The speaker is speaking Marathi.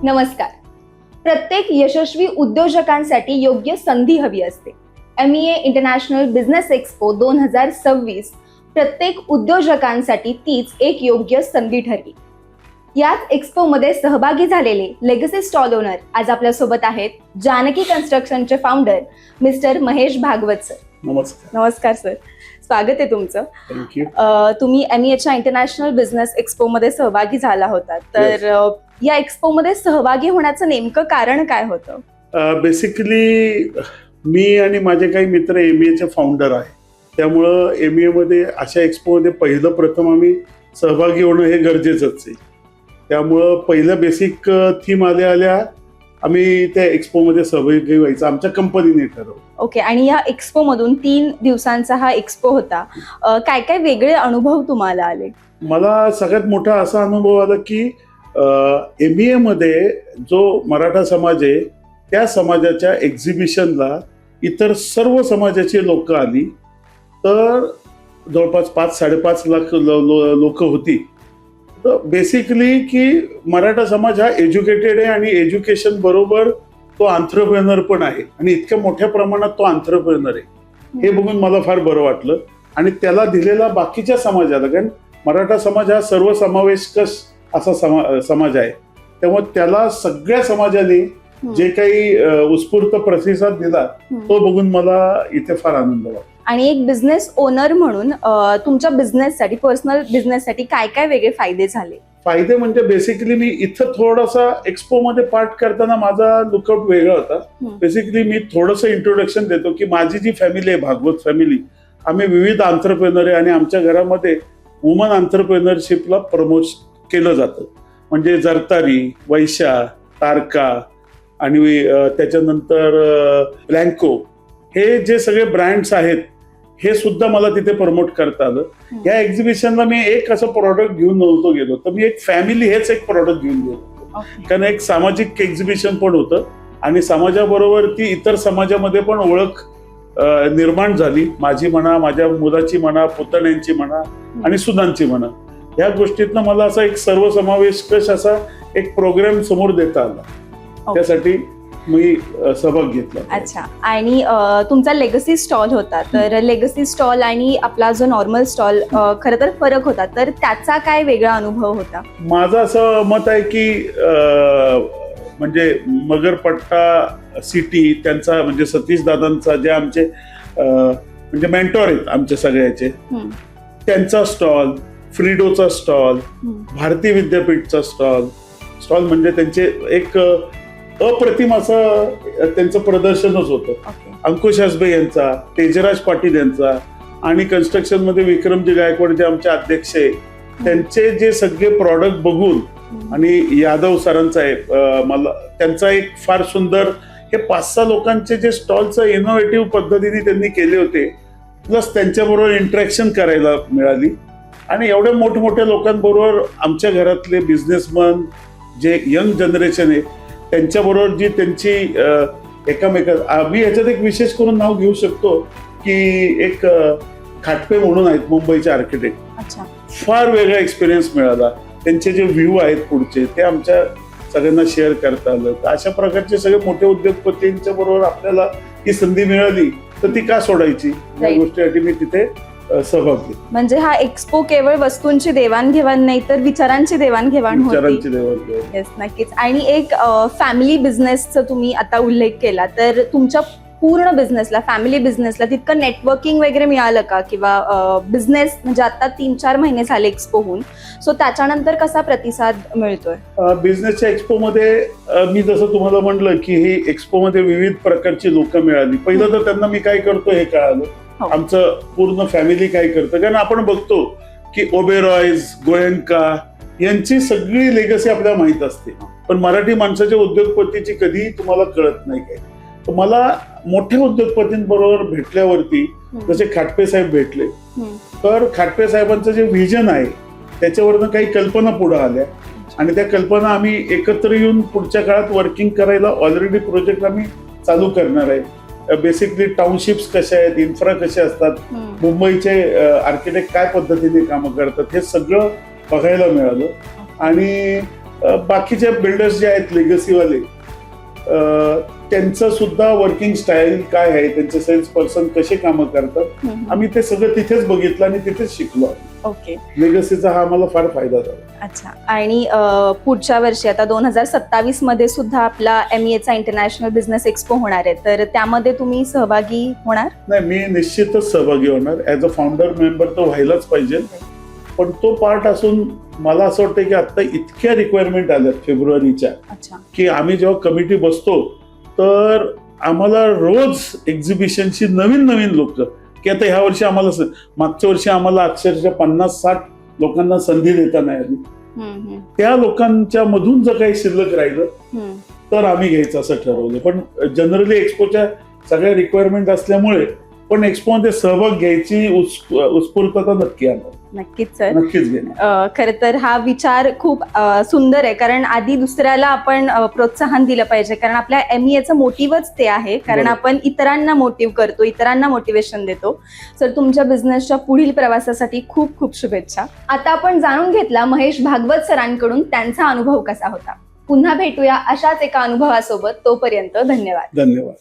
नमस्कार. प्रत्येक यशस्वी उद्योजकांसाठी योग्य संधी हवी असते. MEA इंटरनॅशनल बिझनेस एक्स्पो 2026 प्रत्येक उद्योजकांसाठी तीच एक योग्य संधी ठरली. याच एक्स्पो मध्ये सहभागी झालेले लेगसी स्टॉल ओनर आज आपल्या सोबत आहेत. जानकी कन्स्ट्रक्शनचे founder mister Mahesh Bhagwat sir. नमस्कार. नमस्कार सर, स्वागत आहे तुमचं. थँक्यू. तुम्ही MEAच्या इंटरनॅशनल बिझनेस एक्स्पो मध्ये सहभागी झाला होता, तर या एक्स्पो मध्ये सहभागी होण्याचं नेमकं कारण काय होतं? बेसिकली मी आणि माझे काही मित्र MEAचे फाउंडर आहे, त्यामुळं MEA मध्ये अशा एक्स्पो मध्ये पहिलं प्रथम आम्ही सहभागी होणं हे गरजेचंच आहे. त्यामुळं पहिलं बेसिक थीम आल्या आम्ही त्या एक्स्पो मध्ये सहभागी व्हायचं आमच्या कंपनीने ठरवलं. ओके. आणि या एक्स्पो मधून 3 दिवसांचा हा एक्स्पो होता. काय काय वेगळे अनुभव तुम्हाला आले? मला सगळ्यात मोठा असा अनुभव आला की MEA मध्ये जो मराठा समाज आहे त्या समाजाच्या एक्झिबिशनला इतर सर्व समाजाची लोक आली, तर जवळपास 5-5.5 लाख लोक होती. तर बेसिकली की मराठा समाज हा एज्युकेटेड आहे आणि एज्युकेशन बरोबर तो आंत्रप्रेनर पण आहे आणि इतक्या मोठ्या प्रमाणात तो आंत्रप्रेनर आहे हे बघून मला फार बरं वाटलं. आणि त्याला दिलेला बाकीच्या समाजाला, कारण मराठा समाज हा सर्वसमावेशक असा समाज आहे, त्यामुळे त्याला सगळ्या समाजाने जे काही उत्स्फूर्त प्रतिसाद दिला तो बघून मला इथे फार आनंद वाटला. आणि एक बिझनेस ओनर म्हणून तुमच्या बिझनेससाठी, पर्सनल बिझनेससाठी काय काय वेगळे फायदे झाले? फायदे म्हणजे बेसिकली मी इथं थोडासा एक्स्पो मध्ये पार्ट करताना माझा लुकआउट वेगळा होता. बेसिकली मी थोडंसं इंट्रोडक्शन देतो की माझी जी फॅमिली आहे, भागवत फॅमिली, आम्ही विविध आंत्रप्रेनर आहे आणि आमच्या घरामध्ये वुमन आंत्रप्रेनरशिपला प्रमोट केलं जातं. म्हणजे जरतारी, वैशा, तारका आणि त्याच्यानंतर ब्लँको, हे जे सगळे ब्रँड्स आहेत हे सुद्धा मला तिथे प्रमोट करता आलं. या एक्झिबिशनला मी एक असं प्रॉडक्ट घेऊन नव्हतो गेलो, तर मी एक फॅमिली हेच एक प्रॉडक्ट घेऊन गेलो. कारण एक सामाजिक एक्झिबिशन पण होतं आणि समाजाबरोबर ती इतर समाजामध्ये पण ओळख निर्माण झाली. माझी म्हणा, माझ्या मुलाची म्हणा, पुतण्यांची म्हणा आणि सुनांची म्हणा, या गोष्टीतनं मला असा एक सर्वसमावेशक असा एक प्रोग्राम समोर देता आला. त्यासाठी मी सहभाग घेतला. अच्छा. आणि तुमचा लेगसी स्टॉल होता, तर लेगसी स्टॉल आणि आपला जो नॉर्मल स्टॉल खरं तर फरक होता, तर त्याचा काय वेगळा अनुभव होता? माझं असं मत आहे की म्हणजे मगरपट्टा सिटी त्यांचा, म्हणजे सतीश दादांचा, जे आमचे म्हणजे मेंटॉर आहेत आमच्या सगळ्याचे, त्यांचा स्टॉल, फ्रीडोचा स्टॉल, भारती विद्यापीठचा स्टॉल म्हणजे त्यांचे एक अप्रतिम असं त्यांचं प्रदर्शनच होतं. अंकुश हसबे यांचा, तेजराज पाटील यांचा आणि कन्स्ट्रक्शन मध्ये विक्रमजी गायकवाड जे आमचे अध्यक्ष आहे, त्यांचे जे सगळे प्रॉडक्ट बघून, आणि यादव सरांचा आहे, मला त्यांचा एक फार सुंदर, हे 5-6 लोकांचे जे स्टॉलचं इनोव्हेटिव्ह पद्धतीने त्यांनी केले होते, प्लस त्यांच्याबरोबर इंटरॅक्शन करायला मिळाली. आणि एवढ्या मोठमोठ्या लोकांबरोबर आमच्या घरातले बिझनेसमन, जे यंग जनरेशन आहे, त्यांच्याबरोबर जी त्यांची मी ह्याच्यात एक विशेष करून नाव घेऊ शकतो की एक खाटपे म्हणून आहेत मुंबईचे आर्किटेक्ट. फार वेगळा एक्सपिरियन्स मिळाला. त्यांचे जे व्ह्यू आहेत पुढचे ते आमच्या सगळ्यांना शेअर करता आलं. तर अशा प्रकारचे सगळे मोठे उद्योगपतींच्या बरोबर आपल्याला ही संधी मिळाली, तर ती का सोडायची, या गोष्टीसाठी मी तिथे सहभाग घेतला. म्हणजे हा एक्स्पो केवळ वस्तूंची देवाणघेवाण नाही, तर विचारांची देवाणघेवाण होती. येस, नक्कीच. आणि एक फॅमिली बिझनेसचा तुम्ही आता उल्लेख केला, तर तुमच्या पूर्ण बिझनेसला, फॅमिली बिझनेसला तितकं नेटवर्किंग वगैरे मिळालं का? किंवा बिझनेस म्हणजे आता 3-4 महिने झाले एक्स्पो होऊन, सो त्याच्यानंतर कसा प्रतिसाद मिळतोय? बिझनेसच्या एक्स्पो मध्ये मी जसं तुम्हाला म्हटलं की ही एक्स्पो मध्ये विविध प्रकारची लोक मिळाली. पहिलं तर त्यांना मी काय करतो हे कळालं, आमचं पूर्ण फॅमिली काय करतं. कारण आपण बघतो की ओबेरॉयज, गोयंका यांची सगळी लेगसी आपल्याला माहित असते, पण मराठी माणसाच्या उद्योगपतीची कधी तुम्हाला कळत नाही काय. तर मला मोठ्या उद्योगपतींबरोबर भेटल्यावरती, जसे खाटपे साहेब भेटले, तर खाटपे साहेबांचं जे व्हिजन आहे त्याच्यावरनं काही कल्पना पुढे आल्या आणि त्या कल्पना आम्ही एकत्र येऊन पुढच्या काळात वर्किंग करायला ऑलरेडी प्रोजेक्ट आम्ही चालू करणार आहे. बेसिकली टाउनशिप्स कशा आहेत, इन्फ्रा कशा असतात, मुंबईचे आर्किटेक्ट काय पद्धतीने कामं करतात, हे सगळं बघायला मिळालं. आणि बाकीचे बिल्डर्स जे आहेत लेगसीवाले त्यांचं सुद्धा वर्किंग स्टाईल काय आहे, त्यांचे सेल्स पर्सन कसे कामं करतात, आम्ही ते सगळं तिथेच बघितलं आणि तिथेच शिकलो. ओके. लेगसीचा हा आम्हाला फार फायदा झाला. अच्छा. आणि पुढच्या वर्षी आता 2027 मध्ये सुद्धा आपला MEAचा इंटरनॅशनल बिझनेस एक्सपो होणार आहे, तर त्यामध्ये तुम्ही सहभागी होणार? नाही, मी निश्चितच सहभागी होणार. ऍज अ फाउंडर मेंबर तो व्हायलाच पाहिजे. पण तो पार्ट असून मला असं वाटतं की आता इतक्या रिक्वायरमेंट आल्यात फेब्रुवारीच्या, की आम्ही जेव्हा कमिटी बसतो तर आम्हाला रोज एक्झिबिशनची नवीन नवीन लोक, की आता ह्या वर्षी आम्हाला मागच्या वर्षी आम्हाला अक्षरशः 50-60 लोकांना संधी देता नाही आली. त्या लोकांच्या मधून जर काही शिल्लक राहिलं तर आम्ही घ्यायचं असं ठरवलं. पण जनरली एक्सपोच्या सगळ्या रिक्वायरमेंट असल्यामुळे पण एक्सपोमध्ये सहभाग घ्यायची उत्स्फूर्तता नक्की आला. नक्कीच सर. नक्कीच घेणार. खरं तर हा विचार खूप सुंदर आहे, कारण आधी दुसऱ्याला आपण प्रोत्साहन दिलं पाहिजे, कारण आपल्या MEAचं मोटिव्हच ते आहे, कारण आपण इतरांना मोटिव्ह करतो, इतरांना मोटिवेशन देतो. सर, तुमच्या बिझनेसच्या पुढील प्रवासासाठी खूप खूप शुभेच्छा. आता आपण जाणून घेतला महेश भागवत सरांकडून त्यांचा अनुभव कसा होता. पुन्हा भेटूया अशाच एका अनुभवासोबत. तोपर्यंत धन्यवाद. धन्यवाद.